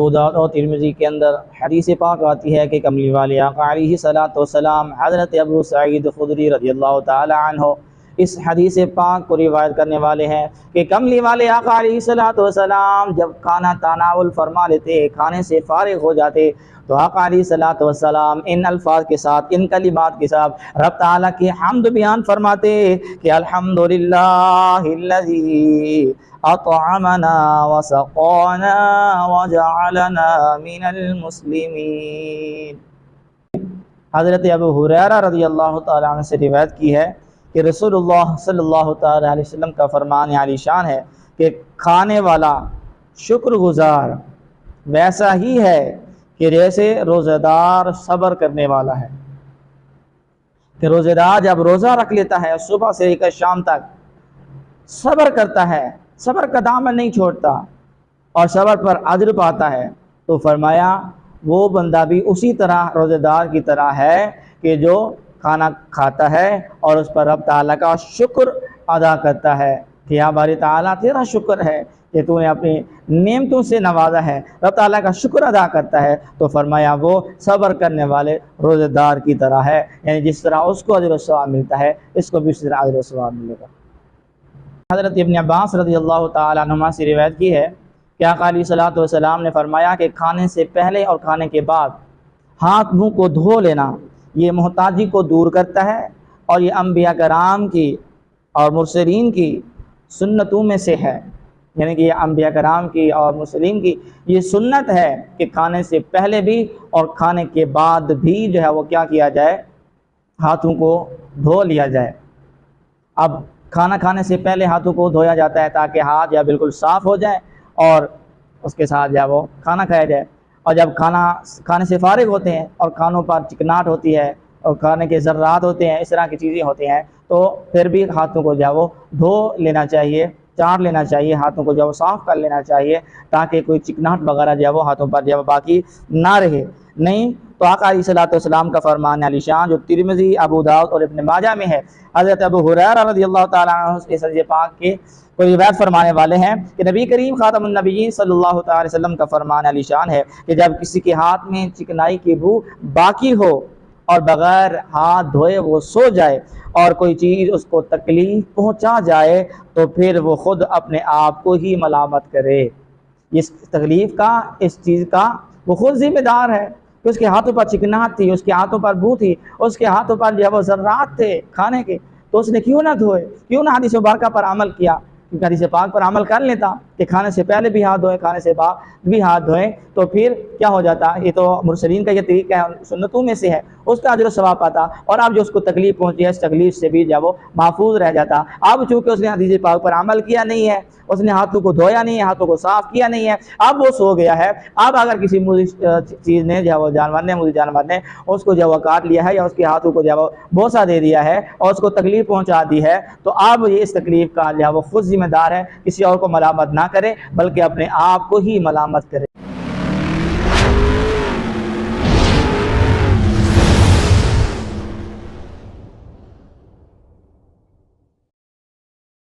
ابو داؤد اور ترمذی کے اندر حدیث پاک آتی ہے کہ کملی والے آقا علیہ الصلوۃ والسلام حضرت ابو سعید خدری رضی اللہ تعالی عنہ اس حدیث پاک کو روایت کرنے والے ہیں کہ کملی والے آقا علیہ الصلوۃ والسلام جب کھانا تناول فرما لیتے، کھانے سے فارغ ہو جاتے، تو آقا علیہ الصلوۃ والسلام ان الفاظ کے ساتھ، ان کلمات کے ساتھ رب تعالیٰ کی حمد بیان فرماتے کہ الحمدللہ الذی اطعمنا وسقانا وجعلنا من المسلمین۔ حضرت ابو ہریرہ رضی اللہ تعالیٰ عنہ سے روایت کی ہے کہ رسول اللہ صلی اللہ تعالیٰ علیہ وسلم کا فرمان عالی شان ہے کہ کھانے والا شکر گزار ویسا ہی ہے کہ جیسے روزہ دار صبر کرنے والا ہے، کہ روزہ دار جب روزہ رکھ لیتا ہے صبح سے لے کر شام تک صبر کرتا ہے، صبر کا دامن نہیں چھوڑتا اور صبر پر اجر پاتا ہے، تو فرمایا وہ بندہ بھی اسی طرح روزہ دار کی طرح ہے کہ جو کھانا کھاتا ہے اور اس پر رب تعالیٰ کا شکر ادا کرتا ہے کہ یا باری تعالیٰ تیرا شکر ہے کہ تو نے اپنی نعمتوں سے نوازا ہے، رب تعالیٰ کا شکر ادا کرتا ہے، تو فرمایا وہ صبر کرنے والے روزہ دار کی طرح ہے، یعنی جس طرح اس کو اجر و ثواب ملتا ہے اس کو بھی اس طرح اجر و ثواب ملے گا۔ حضرت ابن عباس رضی اللہ تعالیٰ عنہما سے روایت کی ہے کہ آقا علیہ الصلوۃ والسلام نے فرمایا کہ کھانے سے پہلے اور کھانے کے بعد ہاتھ منہ کو دھو لینا یہ محتاجی کو دور کرتا ہے، اور یہ انبیاء کرام کی اور مرسلین کی سنتوں میں سے ہے، یعنی کہ یہ انبیاء کرام کی اور مرسلین کی یہ سنت ہے کہ کھانے سے پہلے بھی اور کھانے کے بعد بھی جو ہے وہ کیا کیا جائے، ہاتھوں کو دھو لیا جائے۔ اب کھانا کھانے سے پہلے ہاتھوں کو دھویا جاتا ہے تاکہ ہاتھ یا بالکل صاف ہو جائے اور اس کے ساتھ جو ہے وہ کھانا کھایا جائے، اور جب کھانے سے فارغ ہوتے ہیں اور کھانوں پر چکناٹ ہوتی ہے اور کھانے کے ذرات ہوتے ہیں، اس طرح کی چیزیں ہوتی ہیں، تو پھر بھی ہاتھوں کو جو ہے وہ دھو لینا چاہیے، چاٹ لینا چاہیے، ہاتھوں کو جو ہے وہ صاف کر لینا چاہیے تاکہ کوئی چکناٹ وغیرہ جو ہے وہ ہاتھوں پر جو ہے وہ باقی نہ رہے۔ نہیں تو آقا علیہ الصلوۃ والسلام کا فرمان علی شان جو ترمذی، ابو داؤد اور ابن ماجہ میں ہے، حضرت ابو ہریرہ رضی اللہ تعالیٰ عنہ اس حدیث پاک کے کوئی روایت فرمانے والے ہیں کہ نبی کریم خاتم النبیین صلی اللہ تعالیٰ علیہ وسلم کا فرمان علی شان ہے کہ جب کسی کے ہاتھ میں چکنائی کی بو باقی ہو اور بغیر ہاتھ دھوئے وہ سو جائے اور کوئی چیز اس کو تکلیف پہنچا جائے تو پھر وہ خود اپنے آپ کو ہی ملامت کرے، اس تکلیف کا، اس چیز کا وہ خود ذمہ دار ہے کہ اس کے ہاتھوں پر چکناہٹ تھی، اس کے ہاتھوں پر بو تھی، اس کے ہاتھوں پر جو ہے وہ ذرات تھے کھانے کے، تو اس نے کیوں نہ دھوئے، کیوں نہ حدیث مبارکہ پر عمل کیا، کیونکہ حدیث پاک پر عمل کر لیتا کہ کھانے سے پہلے بھی ہاتھ دھوئیں، کھانے سے بعد بھی ہاتھ دھوئیں، تو پھر کیا ہو جاتا، یہ تو مرسلین کا یہ طریقہ ہے، سنتوں میں سے ہے، اس کا اجر و ثواب پاتا، اور اب جو اس کو تکلیف پہنچی ہے اس تکلیف سے بھی جب وہ محفوظ رہ جاتا۔ اب چونکہ اس نے حدیث پاک پر عمل کیا نہیں ہے، اس نے ہاتھوں کو دھویا نہیں ہے، ہاتھوں کو صاف کیا نہیں ہے، اب وہ سو گیا ہے، اب اگر کسی چیز نے جو ہے وہ جانور نے اس کو جو ہے وہ کاٹ لیا ہے یا اس کے ہاتھوں کو جو ہے وہ بوسہ دے دیا ہے اور اس کو تکلیف پہنچا دی ہے، تو اب یہ اس تکلیف کا جو ہے وہ خود ذمہ دار ہے، کسی اور کو ملامت نہ کرے بلکہ اپنے آپ کو ہی ملامت کرے۔